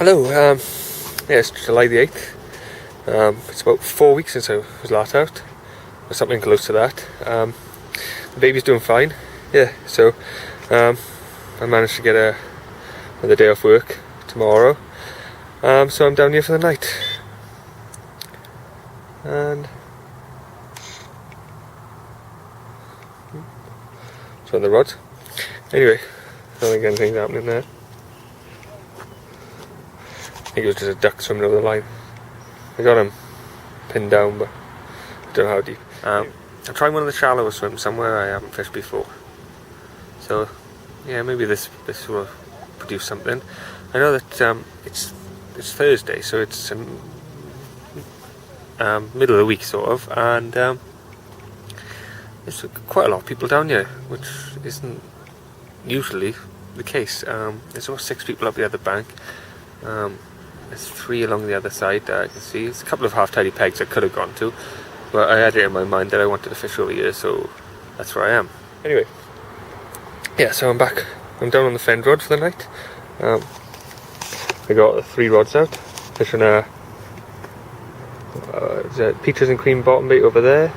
Hello, yeah, it's July the 8th. It's about 4 weeks since I was last out, or something close to that. The baby's doing fine, yeah, so I managed to get another day off work tomorrow, so I'm down here for the night. And so on the rods. Anyway, I don't think anything's happening there. I think it was just a duck swimming over the line. I got him pinned down, but I don't know how deep. I'm trying one of the shallower swims somewhere I haven't fished before. So yeah, maybe this will produce something. I know that it's Thursday, so it's middle of the week sort of, and there's quite a lot of people down here, which isn't usually the case. There's about 6 people up the other bank. There's 3 along the other side that I can see. There's a couple of half-tidy pegs I could have gone to, but I had it in my mind that I wanted to fish over here, so that's where I am. Anyway, yeah, so I'm back. I'm down on the fend rod for the night. I got 3 rods out, fishing a peaches and cream bottom bait over there.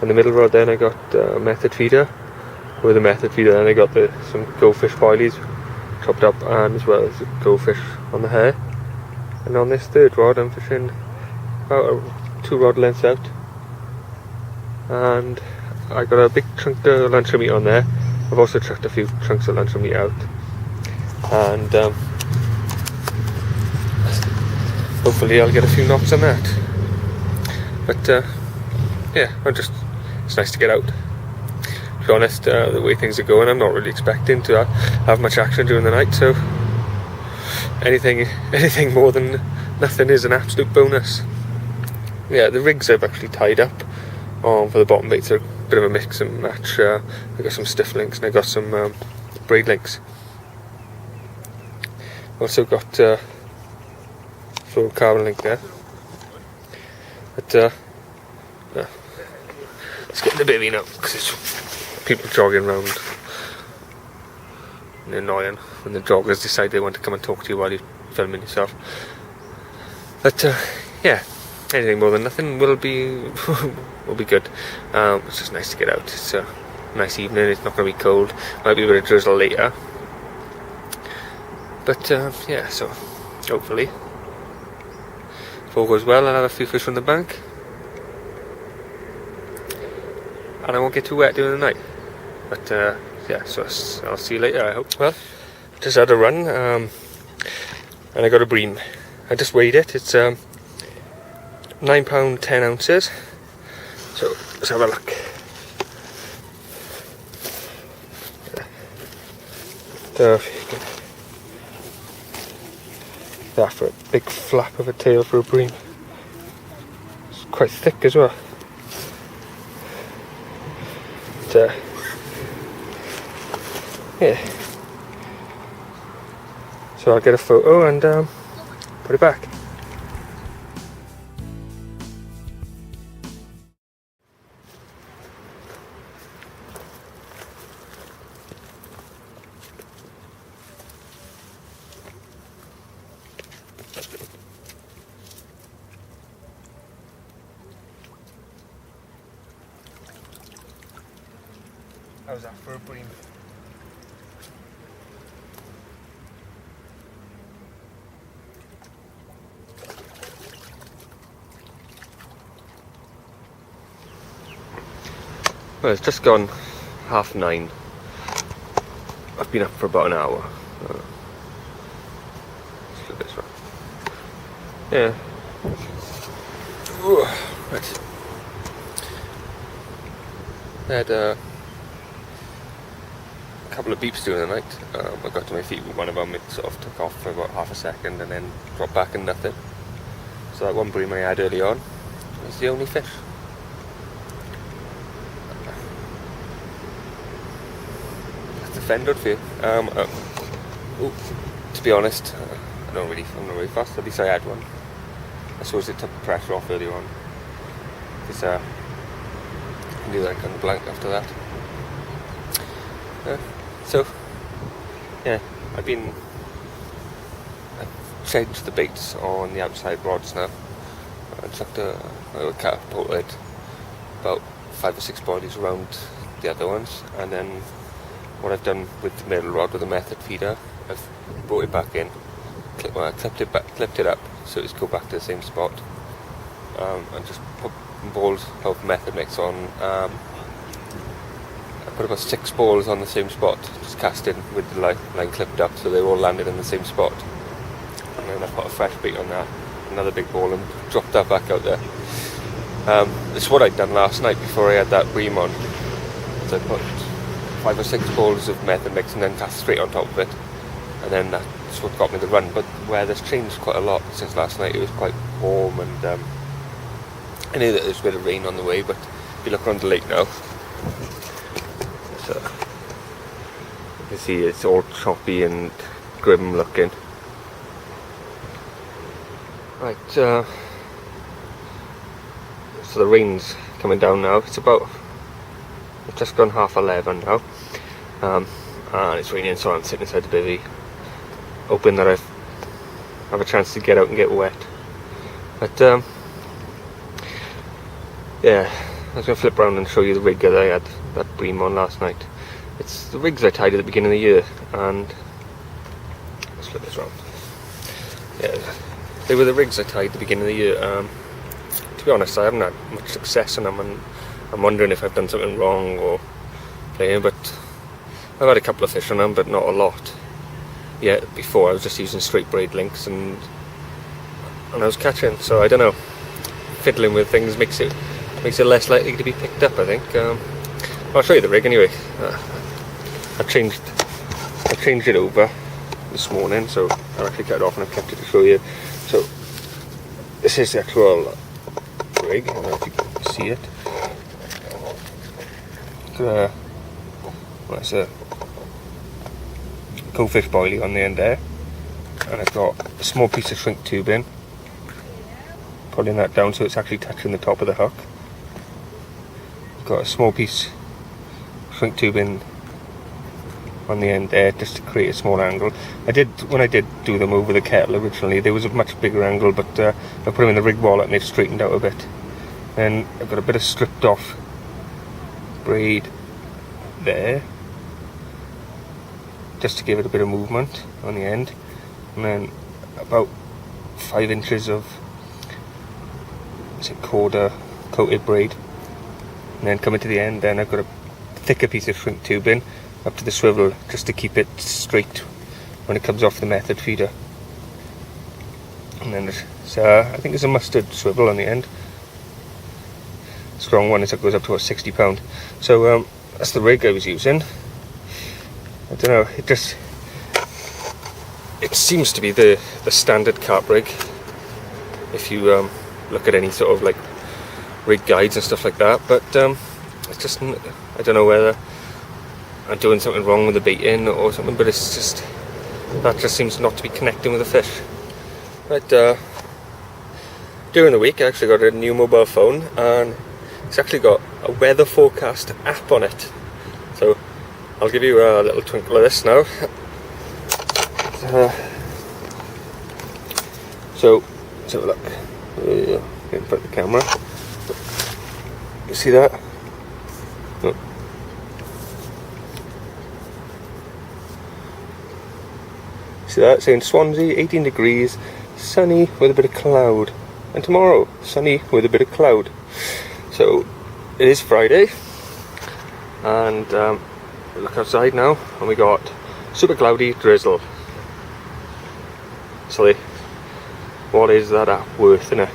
On the middle rod then I got a method feeder. With a method feeder then I got some goldfish boilies chopped up, and as well as goldfish on the hair. And on this 3rd rod I'm fishing about 2 rod lengths out, and I got a big chunk of luncheon meat on there. I've also chucked a few chunks of luncheon meat out, and hopefully I'll get a few knocks on that. But yeah, it's nice to get out. To be honest, the way things are going, I'm not really expecting to have much action during the night, so anything more than nothing is an absolute bonus. Yeah, the rigs I've actually tied up for the bottom baits are a bit of a mix and match. I got some stiff links and I got some braid links. Also got fluorocarbon link there. But yeah. Let's get the baby now, because it's people jogging around and annoying when the joggers decide they want to come and talk to you while you're filming yourself. But yeah, anything more than nothing will be good. It's just nice to get out. It's a nice evening. It's not going to be cold. Might be a bit of drizzle later. But yeah, so hopefully if all goes well, I'll have a few fish from the bank, and I won't get too wet during the night. But yeah, so I'll see you later, I hope. Well, just had a run, and I got a Bream. I just weighed it. It's £9 10 ounces. So let's have a look. That for a big flap of a tail for a Bream. It's quite thick as well. But, yeah. So I'll get a photo and put it back. How's that for a Bream? Well, it's just gone 9:30. I've been up for about an hour. Let's look at this one. Yeah. Ooh, right. I had a couple of beeps during the night. I got to my feet with one of them. It sort of took off for about half a second and then dropped back and nothing. So that one Bream I had early on was the only fish. That's the fend rod for you. To be honest, I'm not really fast. At least I had one. I suppose it took the pressure off early on. Because I knew that I couldn't blank after that. So yeah, I've been changed the baits on the outside rods now. I chucked a catapulted about 5 or 6 bodies around the other ones, and then what I've done with the middle rod with the method feeder, I've brought it back in, clipped it up so it's go back to the same spot, and just put balls of method mix on. I put about 6 balls on the same spot, just cast in with the line clipped up so they all landed in the same spot, and then I put a fresh bait on that, another big ball, and dropped that back out there. This is what I'd done last night before I had that Bream on. So I put 5 or 6 balls of method mix and then cast straight on top of it, and then that's what got me the run. But weather's changed quite a lot since last night. It was quite warm, and I knew that there was a bit of rain on the way, but if you look around the lake now, so you can see it's all choppy and grim looking. Right, so the rain's coming down now. It's just gone 11:30 now, and it's raining, so I'm sitting inside the bivvy, hoping that I have a chance to get out and get wet. But yeah, I was going to flip around and show you the rig that I had that Bream on last night. It's the rigs I tied at the beginning of the year, and let's flip this around. Yeah, they were the rigs I tied at the beginning of the year. To be honest, I haven't had much success on them, and I'm wondering if I've done something wrong or playing, but I've had a couple of fish on them, but not a lot. Yeah, before I was just using straight braid links, and I was catching, so I don't know. Fiddling with things makes it less likely to be picked up, I think. I'll show you the rig anyway. I changed it over this morning, so I actually cut it off and I've kept it to show you. So this is the actual rig. I don't know if you can see it. That's a goldfish boilie on the end there, and I've got a small piece of shrink tubing, pulling that down so it's actually touching the top of the hook. I've got a small piece of shrink tubing on the end there just to create a small angle. When I did do them over the kettle originally, there was a much bigger angle, but I put them in the rig wallet and they've straightened out a bit. Then I've got a bit of stripped off braid there, just to give it a bit of movement on the end, and then about 5 inches of quarter coated braid, and then coming to the end, then I've got a thicker piece of shrink tubing up to the swivel just to keep it straight when it comes off the method feeder. And then I think there's a mustard swivel on the end, strong one, it goes up to about 60 pound. So that's the rig I was using. I don't know, it seems to be the standard carp rig if you look at any sort of like rig guides and stuff like that, but it's just, I don't know whether I'm doing something wrong with the baiting or something, but that just seems not to be connecting with the fish. But during the week I actually got a new mobile phone, and it's actually got a weather forecast app on it, so I'll give you a little twinkle of this now. So let's have a look. In front of the camera. You see that? Oh. See that? Saying Swansea, 18 degrees, sunny with a bit of cloud. And tomorrow, sunny with a bit of cloud. So it is Friday, and look outside now, and we got super cloudy drizzle. So what is that app worth, innit?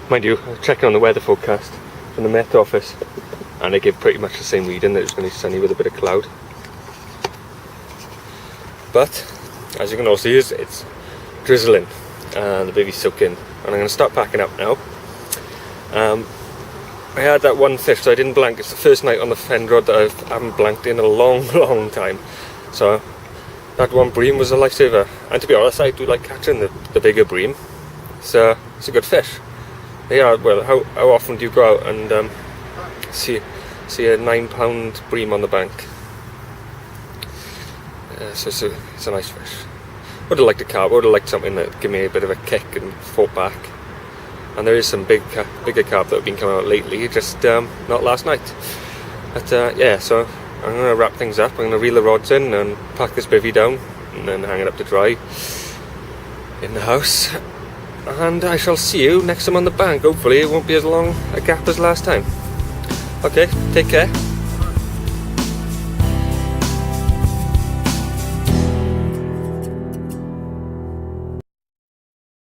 Mind you, I was checking on the weather forecast from the Met Office, and they give pretty much the same reading, that it's going to be sunny with a bit of cloud. But as you can all see, it's drizzling and the baby's soaking, and I'm going to start packing up now. I had that one fish, so I didn't blank. It's the first night on the fend rod that I haven't blanked in a long time, so that one Bream was a lifesaver. And to be honest, I do like catching the bigger Bream. It's a good fish. Yeah, well, how often do you go out and see a 9 pound Bream on the bank? So it's a nice fish. would have liked a carp. Would have liked something that give me a bit of a kick and fought back. And there is some bigger carp that have been coming out lately, just not last night. But yeah, so I'm going to wrap things up. I'm going to reel the rods in and pack this bivvy down and then hang it up to dry in the house. And I shall see you next time on the bank. Hopefully it won't be as long a gap as last time. Okay, take care.